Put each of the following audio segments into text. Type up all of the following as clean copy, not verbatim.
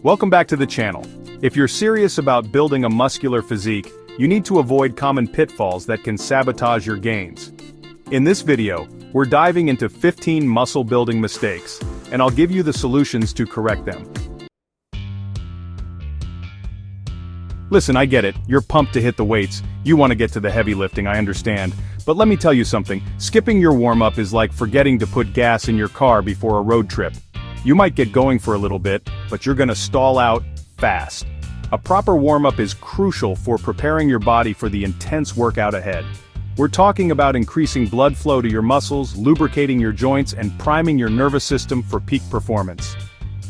Welcome back to the channel. If you're serious about building a muscular physique, you need to avoid common pitfalls that can sabotage your gains. In this video, we're diving into 15 muscle building mistakes, and I'll give you the solutions to correct them. Listen, I get it, you're pumped to hit the weights, you want to get to the heavy lifting, I understand. But let me tell you something, skipping your warm-up is like forgetting to put gas in your car before a road trip. You might get going for a little bit, but you're gonna stall out fast. A proper warm-up is crucial for preparing your body for the intense workout ahead. We're talking about increasing blood flow to your muscles, lubricating your joints, and priming your nervous system for peak performance.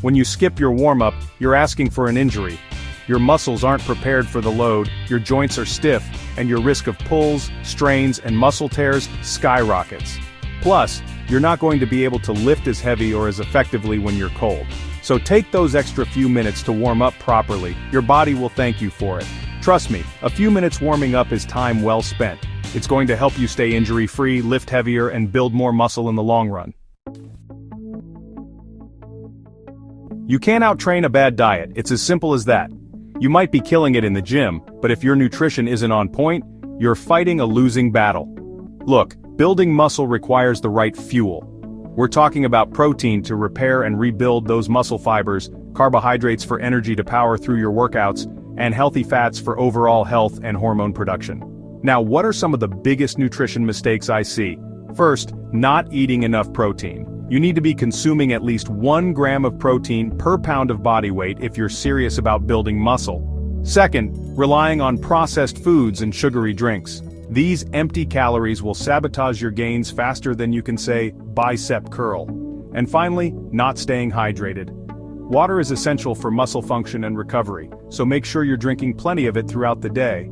When you skip your warm-up, you're asking for an injury. Your muscles aren't prepared for the load, your joints are stiff, and your risk of pulls, strains, and muscle tears skyrockets. Plus, you're not going to be able to lift as heavy or as effectively when you're cold. So take those extra few minutes to warm up properly, your body will thank you for it. Trust me, a few minutes warming up is time well spent. It's going to help you stay injury-free, lift heavier, and build more muscle in the long run. You can't out-train a bad diet, it's as simple as that. You might be killing it in the gym, but if your nutrition isn't on point, you're fighting a losing battle. Look, building muscle requires the right fuel. We're talking about protein to repair and rebuild those muscle fibers, carbohydrates for energy to power through your workouts, and healthy fats for overall health and hormone production. Now, what are some of the biggest nutrition mistakes I see? First, not eating enough protein. You need to be consuming at least 1 gram of protein per pound of body weight if you're serious about building muscle. Second, relying on processed foods and sugary drinks. These empty calories will sabotage your gains faster than you can say, bicep curl. And finally, not staying hydrated. Water is essential for muscle function and recovery, so make sure you're drinking plenty of it throughout the day.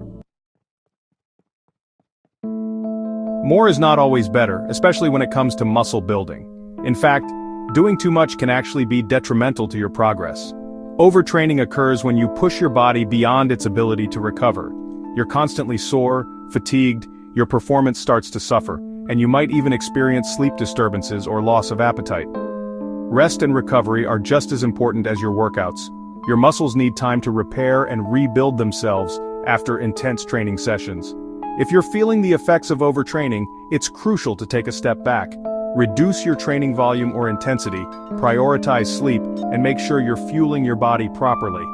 More is not always better, especially when it comes to muscle building. In fact, doing too much can actually be detrimental to your progress. Overtraining occurs when you push your body beyond its ability to recover. You're constantly sore, fatigued, your performance starts to suffer, and you might even experience sleep disturbances or loss of appetite. Rest and recovery are just as important as your workouts. Your muscles need time to repair and rebuild themselves after intense training sessions. If you're feeling the effects of overtraining, it's crucial to take a step back. Reduce your training volume or intensity, prioritize sleep, and make sure you're fueling your body properly.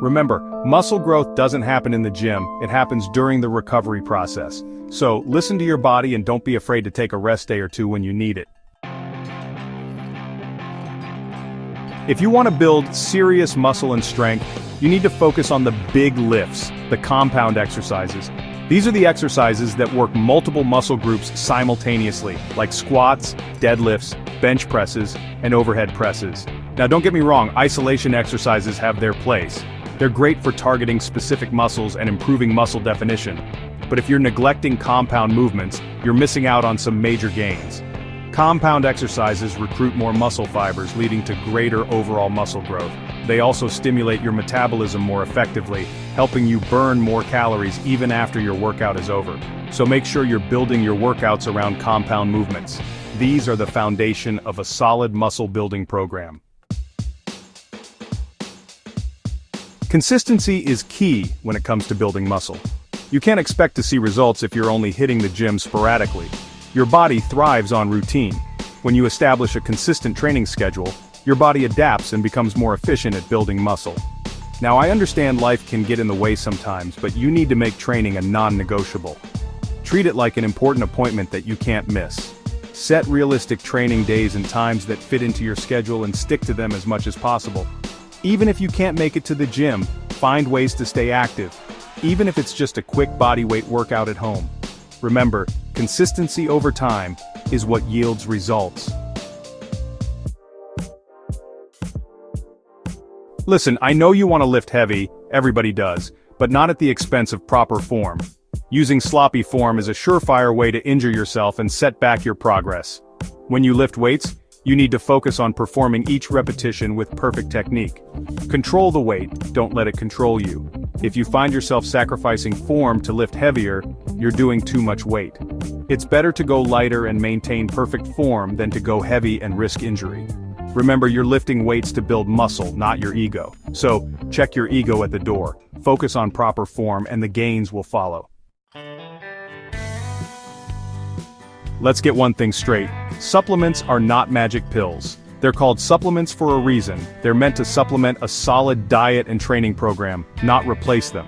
Remember, muscle growth doesn't happen in the gym, it happens during the recovery process. So, listen to your body and don't be afraid to take a rest day or two when you need it. If you want to build serious muscle and strength, you need to focus on the big lifts, the compound exercises. These are the exercises that work multiple muscle groups simultaneously, like squats, deadlifts, bench presses, and overhead presses. Now don't get me wrong, isolation exercises have their place. They're great for targeting specific muscles and improving muscle definition. But if you're neglecting compound movements, you're missing out on some major gains. Compound exercises recruit more muscle fibers, leading to greater overall muscle growth. They also stimulate your metabolism more effectively, helping you burn more calories even after your workout is over. So make sure you're building your workouts around compound movements. These are the foundation of a solid muscle building program. Consistency is key when it comes to building muscle. You can't expect to see results if you're only hitting the gym sporadically. Your body thrives on routine. When you establish a consistent training schedule, your body adapts and becomes more efficient at building muscle. Now, I understand life can get in the way sometimes, but you need to make training a non-negotiable. Treat it like an important appointment that you can't miss. Set realistic training days and times that fit into your schedule and stick to them as much as possible. Even if you can't make it to the gym, find ways to stay active, even if it's just a quick bodyweight workout at home. Remember, consistency over time is what yields results. Listen, I know you want to lift heavy, everybody does, but not at the expense of proper form. Using sloppy form is a surefire way to injure yourself and set back your progress. When you lift weights, you need to focus on performing each repetition with perfect technique. Control the weight, don't let it control you. If you find yourself sacrificing form to lift heavier, you're doing too much weight. It's better to go lighter and maintain perfect form than to go heavy and risk injury. Remember, you're lifting weights to build muscle, not your ego. So, check your ego at the door. Focus on proper form and the gains will follow. Let's get one thing straight. Supplements are not magic pills. They're called supplements for a reason. They're meant to supplement a solid diet and training program, not replace them.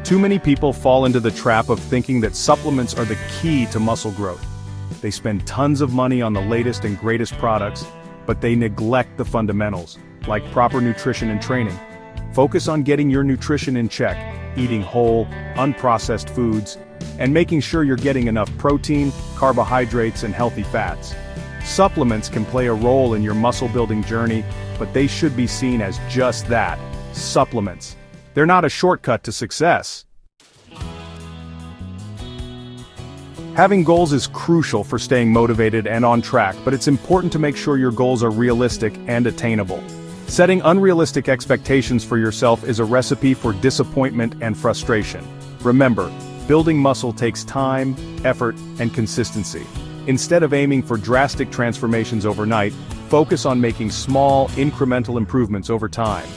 Too many people fall into the trap of thinking that supplements are the key to muscle growth. They spend tons of money on the latest and greatest products, but they neglect the fundamentals, like proper nutrition and training. Focus on getting your nutrition in check, eating whole, unprocessed foods, and making sure you're getting enough protein, carbohydrates, and healthy fats. Supplements can play a role in your muscle-building journey, but they should be seen as just that, supplements. They're not a shortcut to success. Having goals is crucial for staying motivated and on track, but it's important to make sure your goals are realistic and attainable. Setting unrealistic expectations for yourself is a recipe for disappointment and frustration. Remember, building muscle takes time, effort, and consistency. Instead of aiming for drastic transformations overnight, focus on making small, incremental improvements over time.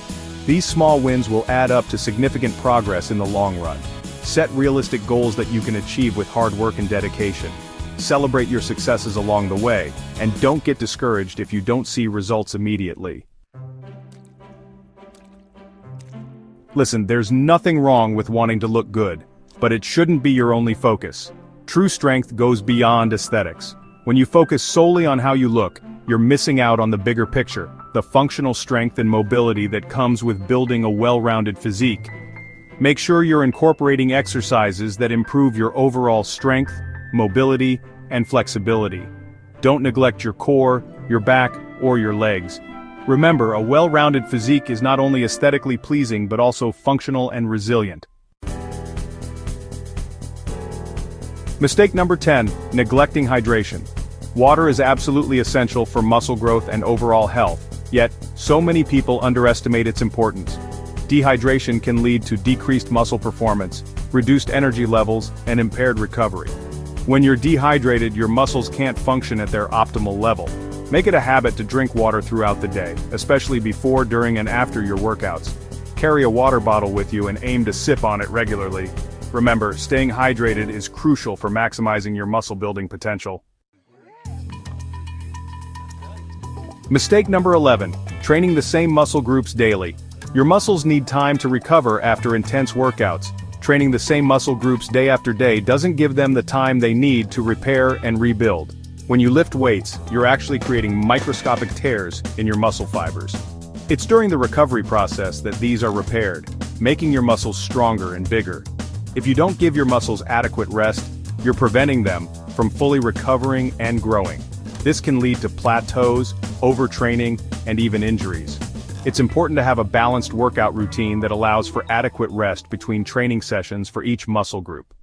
These small wins will add up to significant progress in the long run. Set realistic goals that you can achieve with hard work and dedication. Celebrate your successes along the way, and don't get discouraged if you don't see results immediately. Listen, there's nothing wrong with wanting to look good, but it shouldn't be your only focus. True strength goes beyond aesthetics. When you focus solely on how you look, you're missing out on the bigger picture, the functional strength and mobility that comes with building a well-rounded physique. Make sure you're incorporating exercises that improve your overall strength, mobility, and flexibility. Don't neglect your core, your back, or your legs. Remember, a well-rounded physique is not only aesthetically pleasing but also functional and resilient. Mistake number 10, neglecting hydration. Water is absolutely essential for muscle growth and overall health, yet, so many people underestimate its importance. Dehydration can lead to decreased muscle performance, reduced energy levels, and impaired recovery. When you're dehydrated, your muscles can't function at their optimal level. Make it a habit to drink water throughout the day, especially before, during, and after your workouts. Carry a water bottle with you and aim to sip on it regularly. Remember, staying hydrated is crucial for maximizing your muscle building potential. Mistake number 11, training the same muscle groups daily. Your muscles need time to recover after intense workouts. Training the same muscle groups day after day doesn't give them the time they need to repair and rebuild. When you lift weights, you're actually creating microscopic tears in your muscle fibers. It's during the recovery process that these are repaired, making your muscles stronger and bigger. If you don't give your muscles adequate rest, you're preventing them from fully recovering and growing. This can lead to plateaus, overtraining, and even injuries. It's important to have a balanced workout routine that allows for adequate rest between training sessions for each muscle group.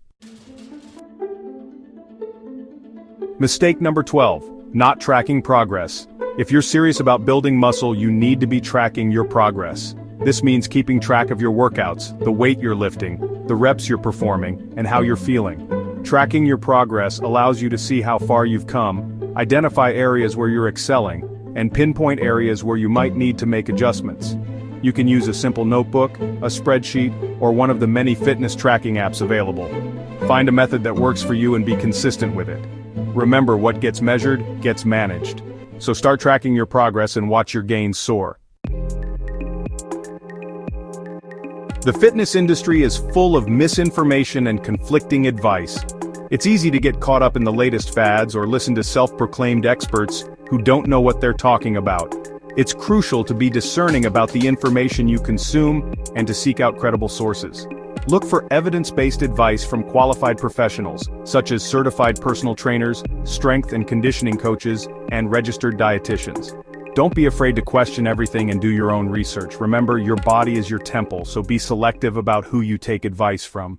Mistake number 12, not tracking progress. If you're serious about building muscle, you need to be tracking your progress. This means keeping track of your workouts, the weight you're lifting, the reps you're performing, and how you're feeling. Tracking your progress allows you to see how far you've come, identify areas where you're excelling, and pinpoint areas where you might need to make adjustments. You can use a simple notebook, a spreadsheet, or one of the many fitness tracking apps available. Find a method that works for you and be consistent with it. Remember, what gets measured, gets managed. So start tracking your progress and watch your gains soar. The fitness industry is full of misinformation and conflicting advice. It's easy to get caught up in the latest fads or listen to self-proclaimed experts who don't know what they're talking about. It's crucial to be discerning about the information you consume and to seek out credible sources. Look for evidence-based advice from qualified professionals, such as certified personal trainers, strength and conditioning coaches, and registered dietitians. Don't be afraid to question everything and do your own research. Remember, your body is your temple, so be selective about who you take advice from.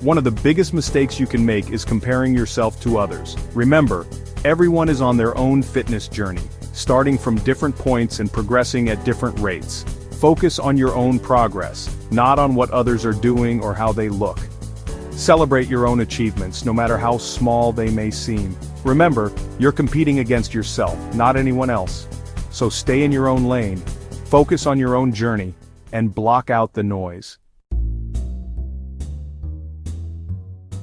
One of the biggest mistakes you can make is comparing yourself to others. Remember, everyone is on their own fitness journey, starting from different points and progressing at different rates. Focus on your own progress, not on what others are doing or how they look. Celebrate your own achievements, no matter how small they may seem. Remember, you're competing against yourself, not anyone else. So stay in your own lane, focus on your own journey, and block out the noise.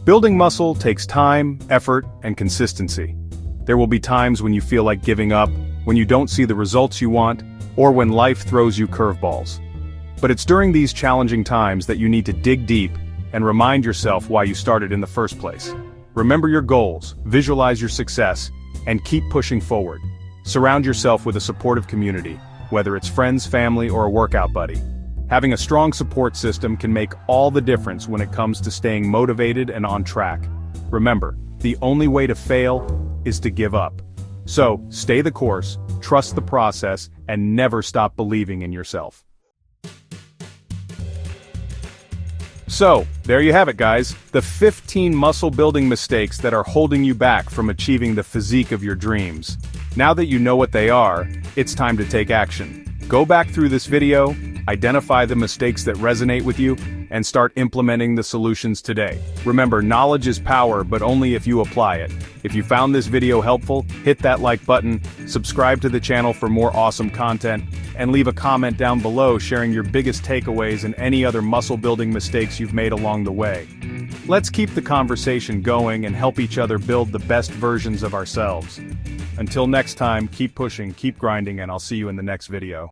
Building muscle takes time, effort, and consistency. There will be times when you feel like giving up, when you don't see the results you want, or when life throws you curveballs. But it's during these challenging times that you need to dig deep and remind yourself why you started in the first place. Remember your goals, visualize your success, and keep pushing forward. Surround yourself with a supportive community, whether it's friends, family, or a workout buddy. Having a strong support system can make all the difference when it comes to staying motivated and on track. Remember, the only way to fail is to give up. So, stay the course, trust the process, and never stop believing in yourself. So, there you have it guys, the 15 muscle building mistakes that are holding you back from achieving the physique of your dreams. Now that you know what they are, it's time to take action. Go back through this video, identify the mistakes that resonate with you, and start implementing the solutions today. Remember, knowledge is power, but only if you apply it. If you found this video helpful, hit that like button, subscribe to the channel for more awesome content, and leave a comment down below sharing your biggest takeaways and any other muscle building mistakes you've made along the way. Let's keep the conversation going and help each other build the best versions of ourselves. Until next time, keep pushing, keep grinding, and I'll see you in the next video.